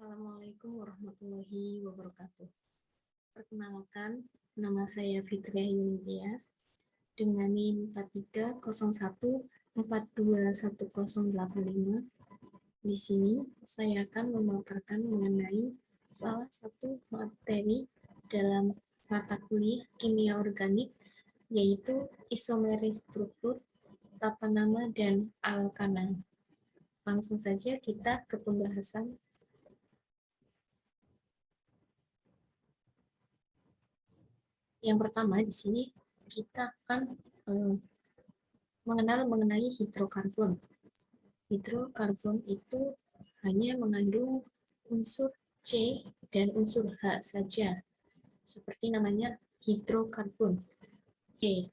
Assalamualaikum warahmatullahi wabarakatuh. Perkenalkan, nama saya Fitria Yunitias dengan NIM 4301421085. Di sini saya akan memaparkan mengenai salah satu materi dalam mata kuliah kimia organik, yaitu isomeris struktur, tata nama, dan alkana. Langsung saja kita ke pembahasan. Yang pertama di sini kita akan mengenal mengenai hidrokarbon. Hidrokarbon itu hanya mengandung unsur C dan unsur H saja, seperti namanya hidrokarbon. Oke,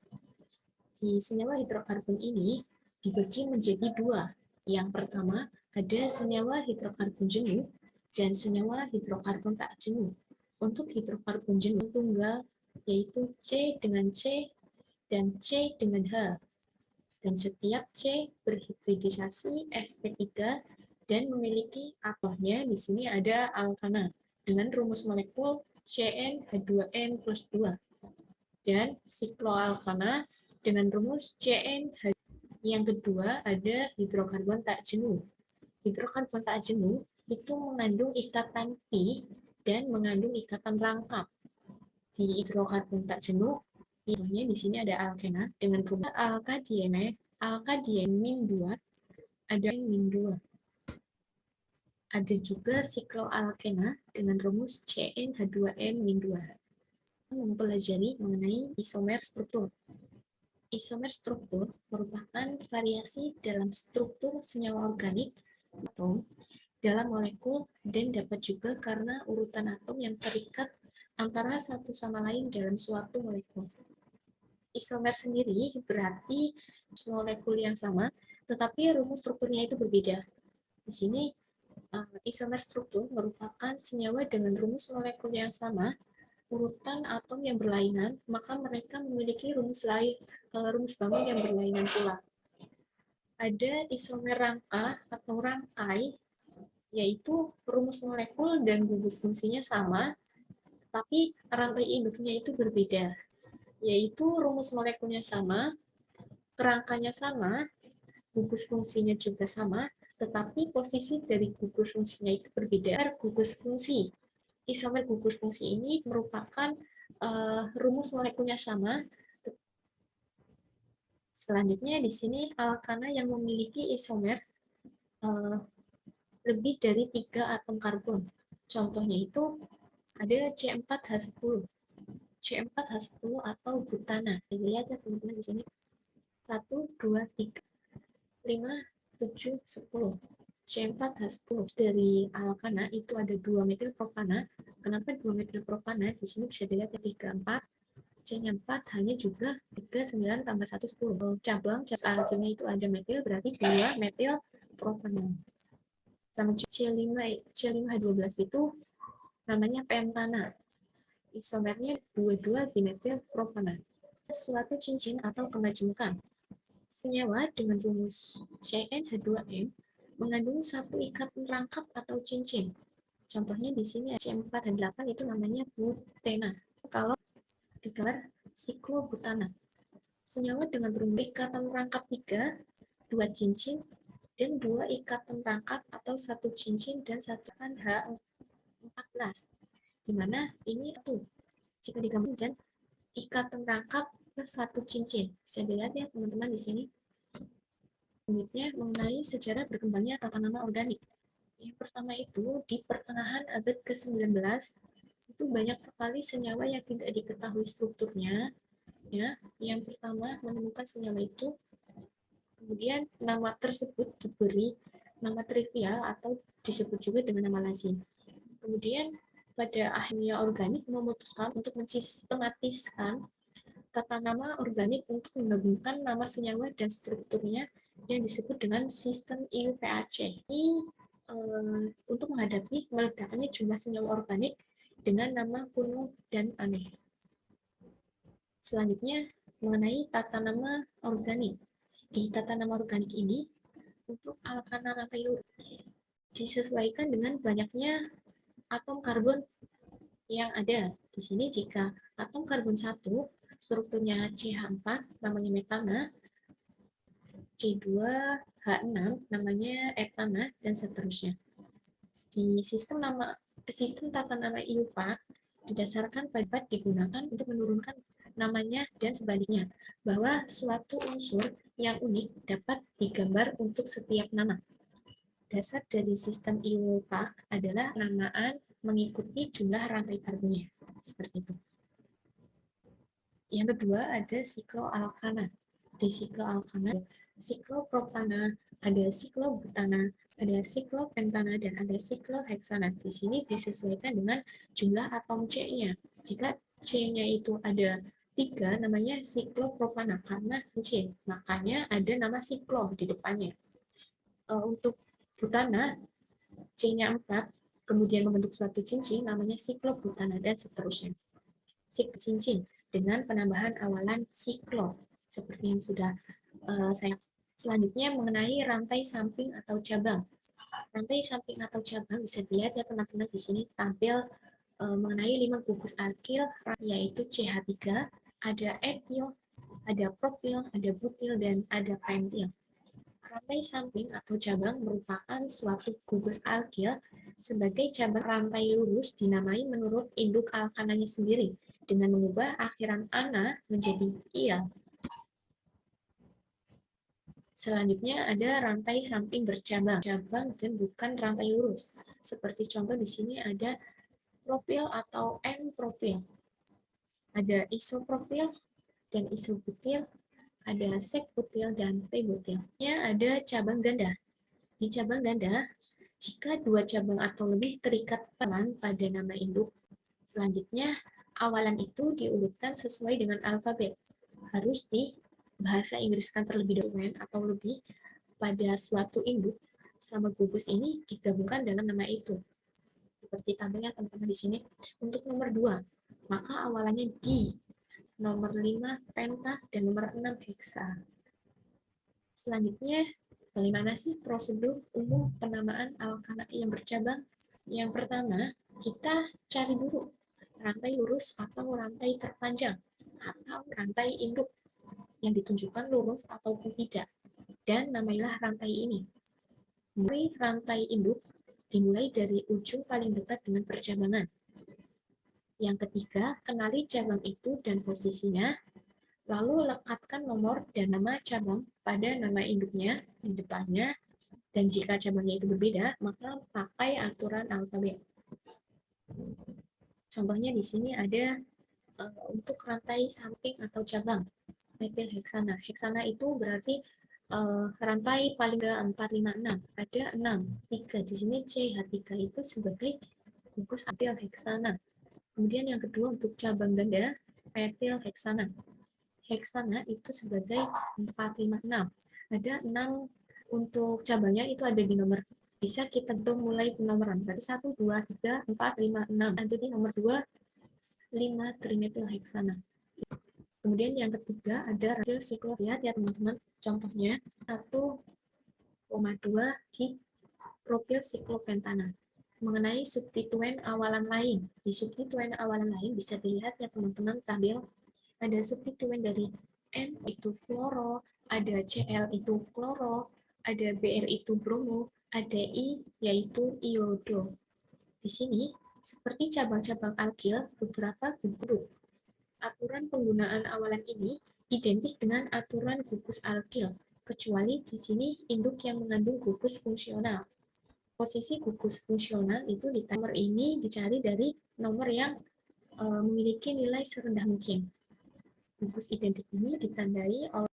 di senyawa hidrokarbon ini dibagi menjadi dua. Yang pertama ada senyawa hidrokarbon jenuh dan senyawa hidrokarbon tak jenuh. Untuk hidrokarbon jenuh tunggal yaitu C dengan C dan C dengan H. Dan setiap C berhibridisasi sp3 dan memiliki atomnya. Di sini ada alkana dengan rumus molekul CnH2n plus 2 dan sikloalkana dengan rumus CnH. Yang kedua ada hidrokarbon tak jenuh. Hidrokarbon tak jenuh itu mengandung ikatan pi dan mengandung ikatan rangkap. Di hidrokarbon tak jenuh, contohnya di sini ada alkena dengan rumus alkadien 2, ada min 2. Ada juga sikloalkena dengan rumus CnH2n-2. Mempelajari mengenai isomer struktur. Isomer struktur merupakan variasi dalam struktur senyawa organik atom dalam molekul dan dapat juga karena urutan atom yang terikat antara satu sama lain dalam suatu molekul. Isomer sendiri berarti molekul yang sama, tetapi rumus strukturnya itu berbeda. Di sini isomer struktur merupakan senyawa dengan rumus molekul yang sama, urutan atom yang berlainan, maka mereka memiliki rumus bangun yang berlainan pula. Ada isomer rangka atau rangkai, yaitu rumus molekul dan gugus fungsinya sama, tapi rantai induknya itu berbeda, yaitu rumus molekulnya sama, kerangkanya sama, gugus fungsinya juga sama, tetapi posisi dari gugus fungsinya itu berbeda. Gugus fungsi. Isomer gugus fungsi ini merupakan rumus molekulnya sama. Selanjutnya di sini alkana yang memiliki isomer lebih dari 3 atom karbon. Contohnya itu ada C4H10. C4H10 atau butana. Lihat ya teman-teman di sini. 1, 2, 3, 5, 7, 10. C4H10 dari alkana itu ada 2 metil propana. Kenapa 2 metil propana? Di sini bisa dilihat ketika 4. C-nya 4, hanya juga 3, 9 tambah 1, 10. Cabang alkilnya itu ada metil, berarti 2 metil propana. Sama C5H12 itu namanya pentana. Isomernya 22 dimetil propana. Suatu cincin atau kemajemkan. Senyawa dengan rumus CnH2n mengandung satu ikatan rangkap atau cincin. Contohnya di sini C4 dan 8 itu namanya butena. Kalau digelar siklobutana. Senyawa dengan rumus ikatan rangkap 3, 2 cincin, dan 2 ikatan rangkap atau 1 cincin dan 1 H14. Dimana ini tuh jika digabungkan ikatan rangkap plus 1 cincin. Bisa dilihat ya teman-teman di sini. Selanjutnya mengenai sejarah berkembangnya tata nama organik. Yang pertama itu di pertengahan abad ke-19 itu banyak sekali senyawa yang tidak diketahui strukturnya. Ya, yang pertama menemukan senyawa itu, kemudian nama tersebut diberi nama trivial atau disebut juga dengan nama lazim. Kemudian pada akhirnya organik memutuskan untuk mensistematiskan tata nama organik untuk menggabungkan nama senyawa dan strukturnya yang disebut dengan sistem IUPAC. Ini untuk menghadapi meledaknya jumlah senyawa organik dengan nama kuno dan aneh. Selanjutnya mengenai tata nama organik. Di tata nama organik ini untuk alkana rantai lurik. disesuaikan dengan banyaknya atom karbon yang ada. Di sini jika atom karbon 1 strukturnya CH4 namanya metana, C2H6 namanya etana, dan seterusnya. Di sistem tata nama IUPAC didasarkan pada digunakan untuk menurunkan namanya dan sebaliknya, bahwa suatu unsur yang unik dapat digambar untuk setiap nama. Dasar dari sistem IUPAC adalah penamaan mengikuti jumlah rantai karbonnya. Seperti itu. Yang kedua ada sikloalkana. Di sikloalkana, siklopropana, ada siklobutana, ada siklopentana, dan ada sikloheksana. Di sini disesuaikan dengan jumlah atom C-nya. Jika C-nya itu ada 3, namanya siklopropana karena C, makanya ada nama siklo di depannya. Untuk butana, C-nya 4, kemudian membentuk suatu cincin, namanya siklobutana, dan seterusnya. Cincin dengan penambahan awalan siklo, seperti yang sudah saya. Selanjutnya mengenai rantai samping atau cabang. Rantai samping atau cabang bisa dilihat ya teman-teman, di sini tampil mengenai 5 gugus alkil, yaitu CH3, ada etil, ada propil, ada butil, dan ada pentil. Rantai samping atau cabang merupakan suatu gugus alkil sebagai cabang rantai lurus dinamai menurut induk alkananya sendiri dengan mengubah akhiran ana menjadi il. Selanjutnya ada rantai samping bercabang, cabang dan bukan rantai lurus. Seperti contoh di sini ada propil atau N-propil. Ada isopropil dan isobutil, ada sek-butil dan p-butil. Ya, ada cabang ganda. Di cabang ganda, jika 2 cabang atau lebih terikat pelan pada nama induk, selanjutnya awalan itu diurutkan sesuai dengan alfabet. Harus di bahasa Inggriskan terlebih dahulu atau lebih pada suatu induk sama gugus ini digabungkan dalam nama itu. Seperti tampilnya teman-teman di sini. Untuk nomor 2, maka awalannya di, nomor 5 penta, dan nomor 6 heksa. Selanjutnya, bagaimana sih prosedur umum penamaan alkana yang bercabang? Yang pertama, kita cari dulu rantai lurus atau rantai terpanjang, atau rantai induk yang ditunjukkan lurus ataupun tidak, dan namailah rantai ini. Mulai rantai induk dimulai dari ujung paling dekat dengan percabangan. Yang ketiga, kenali cabang itu dan posisinya, lalu lekatkan nomor dan nama cabang pada nama induknya di depannya, dan jika cabangnya itu berbeda, maka pakai aturan alfabet. Contohnya di sini ada untuk rantai samping atau cabang, metil heksana. Heksana itu berarti rantai paling ke 4, 5, 6. Ada 6, 3. Di sini CH3 itu sebagai gugus metil heksana. Kemudian yang kedua untuk cabang ganda, metil heksana. Heksana itu sebagai 4, 5, 6. Ada 6 untuk cabangnya itu ada di nomor. Bisa kita hitung mulai penomoran. Berarti 1, 2, 3, 4, 5, 6. Nanti di nomor 2, 5 trimetil heksana. Kemudian yang ketiga ada radil siklo. Lihat ya teman-teman. Contohnya 1,2 gig propil siklopentana. Mengenai substituen awalan lain. Di substituen awalan lain bisa dilihat ya teman-teman tabel. Ada substituen dari N itu fluoro, ada Cl itu kloro, ada Br itu bromo, ada I yaitu iodo. Di sini, seperti cabang-cabang alkil, beberapa gugus. Aturan penggunaan awalan ini identik dengan aturan gugus alkil, kecuali di sini induk yang mengandung gugus fungsional. Posisi gugus fungsional itu di nomor ini dicari dari nomor yang memiliki nilai serendah mungkin. Gugus identik ini ditandai oleh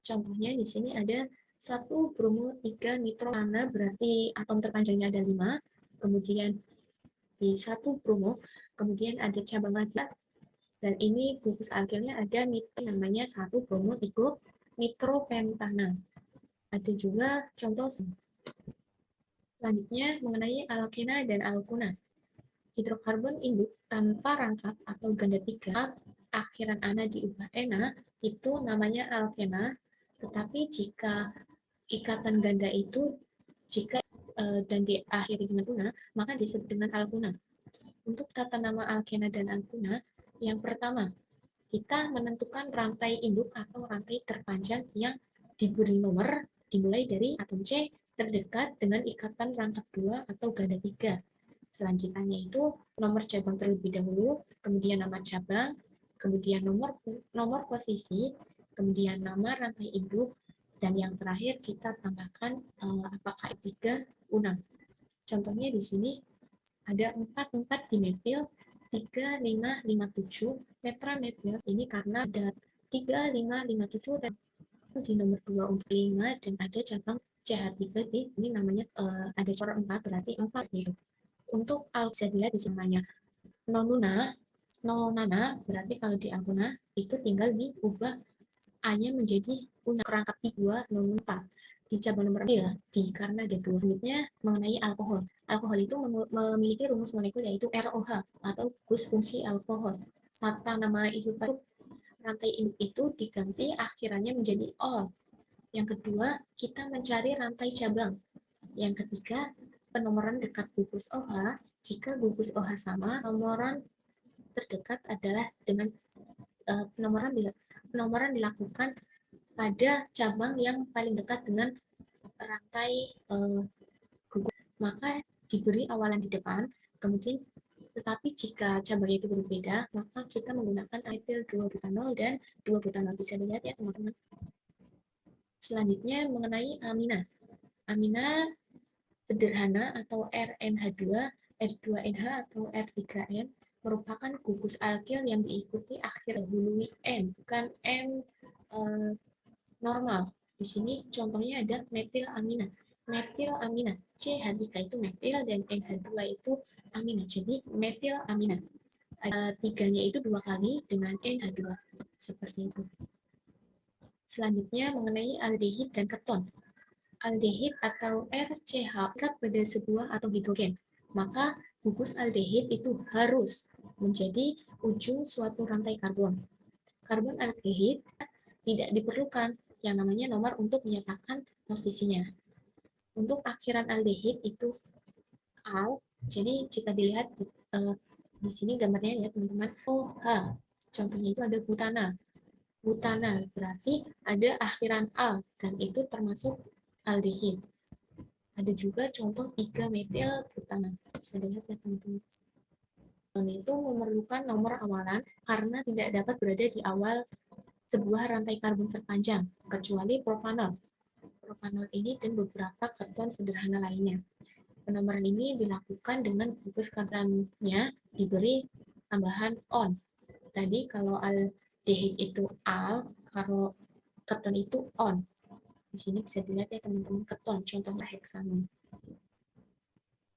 contohnya di sini ada 1 bromo 3 nitro, karena berarti atom terpanjangnya ada 5. Kemudian di 1 bromo, kemudian ada cabang lagi, dan ini gugus alkilnya ada nitro namanya 1 bromo 3 nitropentana. Ada juga contoh selanjutnya mengenai alkena dan alkuna. Hidrokarbon induk tanpa rangkap atau ganda 3, akhiran ana diubah ena, itu namanya alkena. Tetapi jika ikatan ganda itu, jika dan diakhiri dengan una, maka disebut dengan alkuna. Untuk tata nama alkena dan alkuna, yang pertama, kita menentukan rantai induk atau rantai terpanjang yang diberi nomor dimulai dari atom C terdekat dengan ikatan rangkap 2 atau ganda 3. Selanjutnya itu nomor cabang terlebih dahulu, kemudian nama cabang, kemudian nomor posisi, kemudian nama rantai induk, dan yang terakhir kita tambahkan apakah tiga una. Contohnya di sini ada 4 dimetil 3557 tetrametil. Ini karena ada 3557 dan di nomor 2 untuk 5 dan ada cabang CH3 di ini namanya ada corak 4 berarti 4 gitu. Untuk bisa dilihat di namanya nonuna, nonana berarti kalau di alkuna itu tinggal diubah A-nya menjadi una kerangka 2 non 4 di cabang nomor ya, karena ada dua. Selanjutnya mengenai alkohol. Alkohol itu memiliki rumus molekul yaitu ROH atau gus fungsi alkohol. Tata nama isotope rantai induk itu diganti akhirannya menjadi ol. Yang kedua, kita mencari rantai cabang. Yang ketiga, penomoran dekat gugus OH. Jika gugus OH sama, penomoran terdekat adalah dengan penomoran dilakukan pada cabang yang paling dekat dengan rantai gugus, maka diberi awalan di depan, kemudian tetapi jika cabangnya itu berbeda, maka kita menggunakan etil 2-butanol dan 2-butanol. Bisa dilihat ya teman-teman. Selanjutnya mengenai amina. Amina sederhana atau RNH2, R2NH atau R3N merupakan gugus alkil yang diikuti akhir dahului N, bukan N normal. Di sini contohnya ada metil amina. Metil amina, CH3 itu metil dan NH2 itu amina. Jadi metil amina. Tiganya itu 2 kali dengan NH2. Seperti itu. Selanjutnya mengenai aldehid dan keton. Aldehid atau RCH dekat pada sebuah atom hidrogen. Maka gugus aldehid itu harus menjadi ujung suatu rantai karbon. Karbon aldehid tidak diperlukan yang namanya nomor untuk menyatakan posisinya. Untuk akhiran aldehid itu al, jadi jika dilihat di sini gambarnya ya teman-teman, OH, contohnya itu ada butana. Butana berarti ada akhiran al dan itu termasuk aldehid. Ada juga contoh 3 metil butana. Bisa dilihat ya teman-teman. Itu memerlukan nomor awalan karena tidak dapat berada di awal sebuah rantai karbon terpanjang, kecuali propanol. Propanol ini dan beberapa keton sederhana lainnya. Penomoran ini dilakukan dengan gugus karbonnya diberi tambahan on. Tadi kalau aldehid itu al, kalau keton itu on. Di sini bisa dilihat ya teman-teman keton, contohnya heksanon.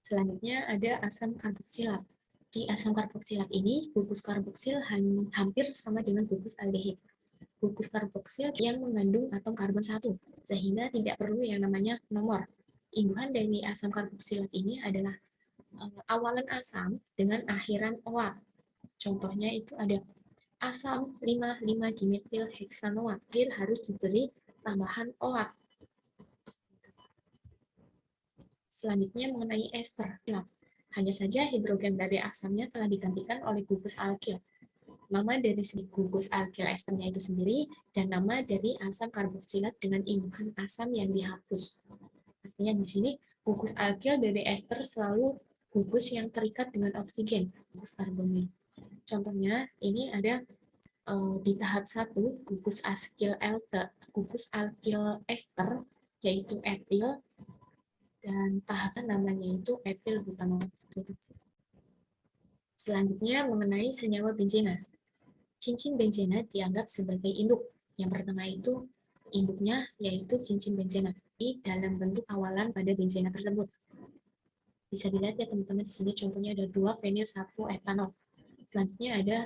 Selanjutnya ada asam karboksilat. Di asam karboksilat ini, gugus karboksil hampir sama dengan gugus aldehid. Gugus karboksil yang mengandung atom karbon 1, sehingga tidak perlu yang namanya nomor. Imbuhan dari asam karboksilat ini adalah awalan asam dengan akhiran OA. Contohnya itu ada asam 5,5-dimetil heksanoat. Akhir harus diberi tambahan OA. Selanjutnya mengenai ester. Hanya saja hidrogen dari asamnya telah digantikan oleh gugus alkil. Nama dari gugus alkil esternya itu sendiri dan nama dari asam karboksilat dengan imbuhan asam yang dihapus. Artinya di sini gugus alkil dari ester selalu gugus yang terikat dengan oksigen, gugus karbonil. Contohnya ini ada di tahap 1 gugus gugus alkil ester yaitu etil dan tahapan namanya itu etil butanol. Selanjutnya mengenai senyawa benzena. Cincin benzena dianggap sebagai induk. Yang pertama itu induknya yaitu cincin benzena di dalam bentuk awalan pada benzena tersebut. Bisa dilihat ya teman-teman di sini contohnya ada 2 fenil 1 etanol. Selanjutnya ada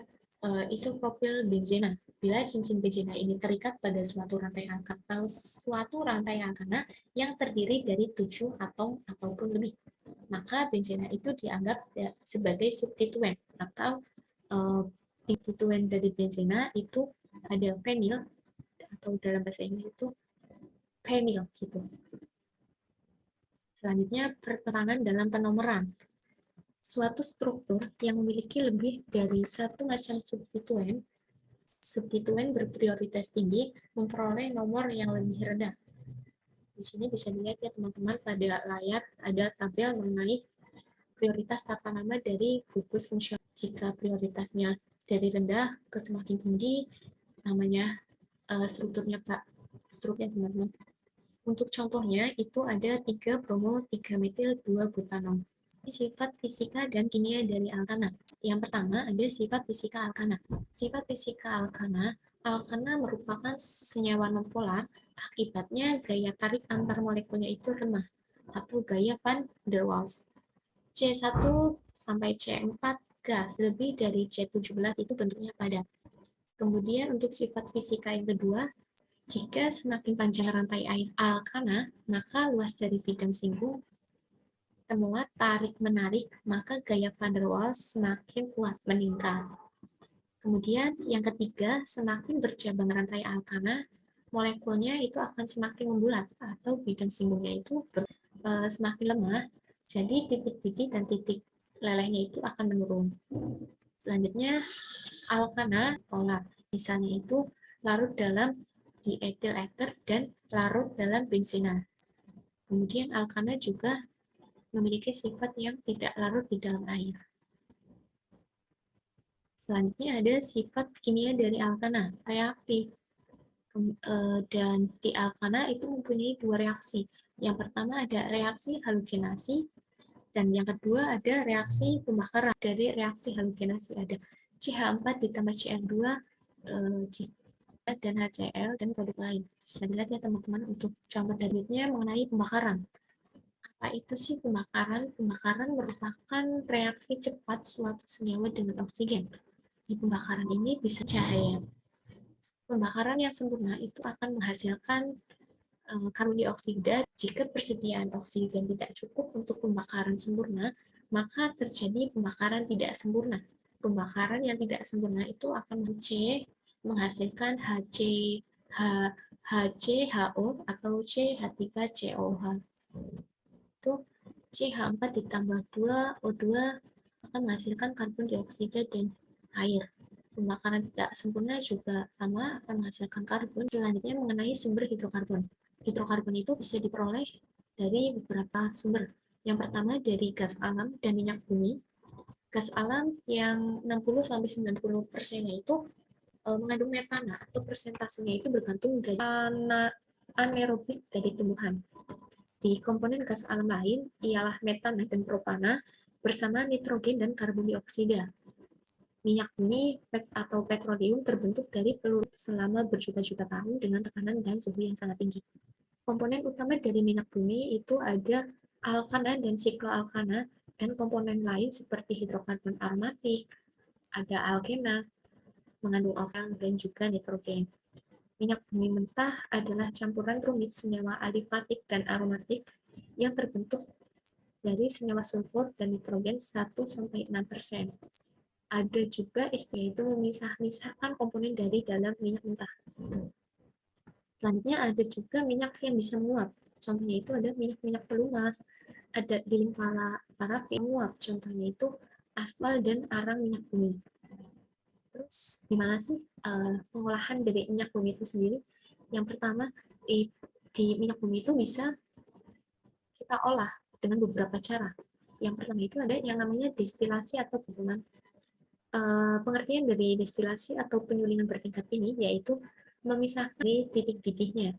isopropil benzena. Bila cincin benzena ini terikat pada suatu rantai angka atau suatu rantai alkana yang terdiri dari 7 atom ataupun lebih, maka benzena itu dianggap sebagai substituen atau substituen dari benzena itu ada fenil atau dalam bahasa Inggris itu penil gitu. Selanjutnya, pertentangan dalam penomoran. Suatu struktur yang memiliki lebih dari satu macam substituen berprioritas tinggi memperoleh nomor yang lebih rendah. Di sini bisa dilihat ya teman-teman, pada layar ada tabel mengenai prioritas tata nama dari gugus fungsional. Jika prioritasnya dari rendah ke semakin tinggi, namanya strukturnya teman-teman. Untuk contohnya itu ada 3 bromo 3 metil 2 butanol. Sifat fisika dan kimia dari alkana. Yang pertama ada sifat fisika alkana. Sifat fisika alkana merupakan senyawa nonpolar, akibatnya gaya tarik antar molekulnya itu lemah atau gaya van der Waals. C1 sampai C4 gas, lebih dari C17 itu bentuknya padat. Kemudian untuk sifat fisika yang kedua, jika semakin panjang rantai air alkana, maka luas dari bidang singgung temuan tarik-menarik, maka gaya van der Waals semakin kuat meningkat. Kemudian yang ketiga, semakin bercabang rantai alkana, molekulnya itu akan semakin membulat atau bidang singgungnya itu semakin lemah, jadi titik-titik dan titik lelehnya itu akan menurun. Selanjutnya, alkana polar, misalnya itu larut dalam diethil ether dan larut dalam benzena. Kemudian alkana juga memiliki sifat yang tidak larut di dalam air. Selanjutnya ada sifat kimia dari alkana, reaktif. Dan di alkana itu mempunyai dua reaksi. Yang pertama ada reaksi halogenasi, dan yang kedua ada reaksi pembakaran. Dari reaksi halogenasi ada CH4 ditambah Cl2, dan HCl, dan produk lain. Bisa dilihat ya teman-teman untuk contoh berikutnya mengenai pembakaran. Apa itu sih pembakaran? Pembakaran merupakan reaksi cepat suatu senyawa dengan oksigen. Di pembakaran ini bisa cahaya. Pembakaran yang sempurna itu akan menghasilkan karbon dioksida. Jika persediaan oksigen tidak cukup untuk pembakaran sempurna, maka terjadi pembakaran tidak sempurna. Pembakaran yang tidak sempurna itu akan menghasilkan HCHO atau CH3COH. Itu CH4 ditambah 2O2 akan menghasilkan karbon dioksida dan air. Pembakaran tidak sempurna juga sama akan menghasilkan karbon. Selanjutnya mengenai sumber hidrokarbon. Hidrokarbon itu bisa diperoleh dari beberapa sumber. Yang pertama dari gas alam dan minyak bumi. Gas alam yang 60-90% itu mengandung metana atau persentasenya itu bergantung dari anaerobik dari tumbuhan. Di komponen gas alam lain ialah metana dan propana bersama nitrogen dan karbon dioksida. Minyak bumi atau petroleum terbentuk dari peluru selama berjuta-juta tahun dengan tekanan dan suhu yang sangat tinggi. Komponen utama dari minyak bumi itu ada alkana dan sikloalkana, dan komponen lain seperti hidrokarbon aromatik, ada alkena, mengandung oksigen dan juga nitrogen. Minyak bumi mentah adalah campuran rumit senyawa alifatik dan aromatik yang terbentuk dari senyawa sulfur dan nitrogen 1-6%. Ada juga istilah itu memisah-misahkan komponen dari dalam minyak mentah. Selanjutnya ada juga minyak yang bisa menguap. Contohnya itu ada minyak-minyak pelumas, ada lilin parafin menguap. Contohnya itu aspal dan arang minyak bumi. Terus gimana sih pengolahan dari minyak bumi itu sendiri? Yang pertama, di minyak bumi itu bisa kita olah dengan beberapa cara. Yang pertama itu ada yang namanya destilasi atau penyulingan. Pengertian dari destilasi atau penyulingan bertingkat ini yaitu memisahkan dari titik didihnya.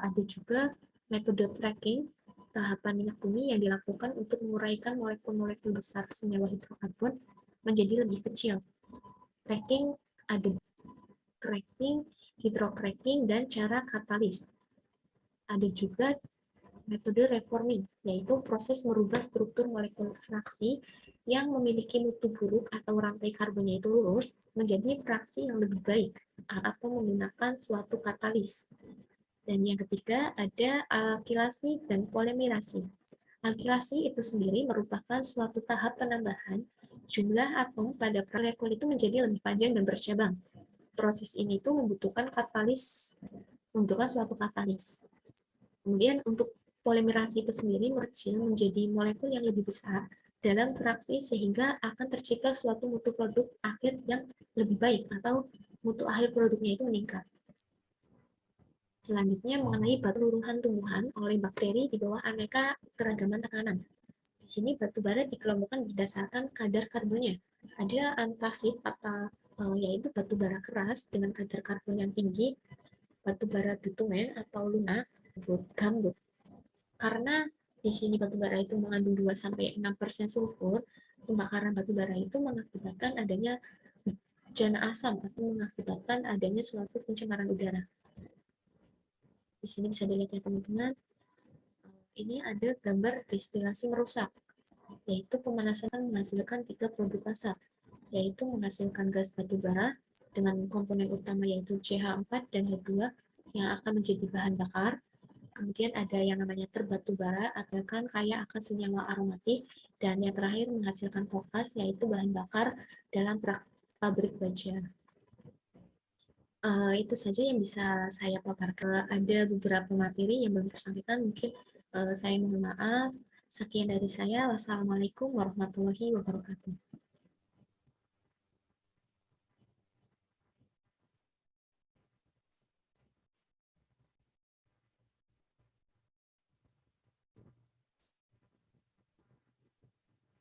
Ada juga metode tracking tahapan minyak bumi yang dilakukan untuk menguraikan molekul-molekul besar senyawa hidrokarbon menjadi lebih kecil. Tracking ada cracking, hydrocracking, dan cara katalis. Ada juga metode reforming, yaitu proses merubah struktur molekul fraksi yang memiliki mutu buruk atau rantai karbonnya itu lurus menjadi fraksi yang lebih baik atau menggunakan suatu katalis. Dan yang ketiga ada alkilasi dan polimerasi. Alkilasi itu sendiri merupakan suatu tahap penambahan jumlah atom pada molekul itu menjadi lebih panjang dan bercabang. Proses ini tuh membutuhkan suatu katalis. Kemudian untuk polimerasi itu sendiri mengecil menjadi molekul yang lebih besar dalam fraksi sehingga akan tercipta suatu mutu produk akhir yang lebih baik atau mutu akhir produknya itu meningkat. Selanjutnya mengenai peluruhan tumbuhan oleh bakteri di bawah aneka keragaman tekanan. Di sini batu bara dikelompokkan berdasarkan kadar karbonnya. Ada antrasit atau yaitu batu bara keras dengan kadar karbon yang tinggi, batu bara bitumen atau luna, gambut. Karena di sini batu bara itu mengandung 2-6% sulfur, pembakaran batu bara itu mengakibatkan adanya bejana asam atau mengakibatkan adanya suatu pencemaran udara. Di sini bisa dilihat ya teman-teman, ini ada gambar destilasi merusak, yaitu pemanasan menghasilkan 3 produk asap, yaitu menghasilkan gas batu bara dengan komponen utama yaitu CH4 dan H2 yang akan menjadi bahan bakar. Kemudian ada yang namanya terbatu bara atau kan kaya akan senyawa aromatik, dan yang terakhir menghasilkan kokas yaitu bahan bakar dalam pabrik baja. Itu saja yang bisa saya paparkan. Ada beberapa materi yang belum tersampaikan, mungkin saya mohon maaf. Sekian dari saya. Wassalamualaikum warahmatullahi wabarakatuh.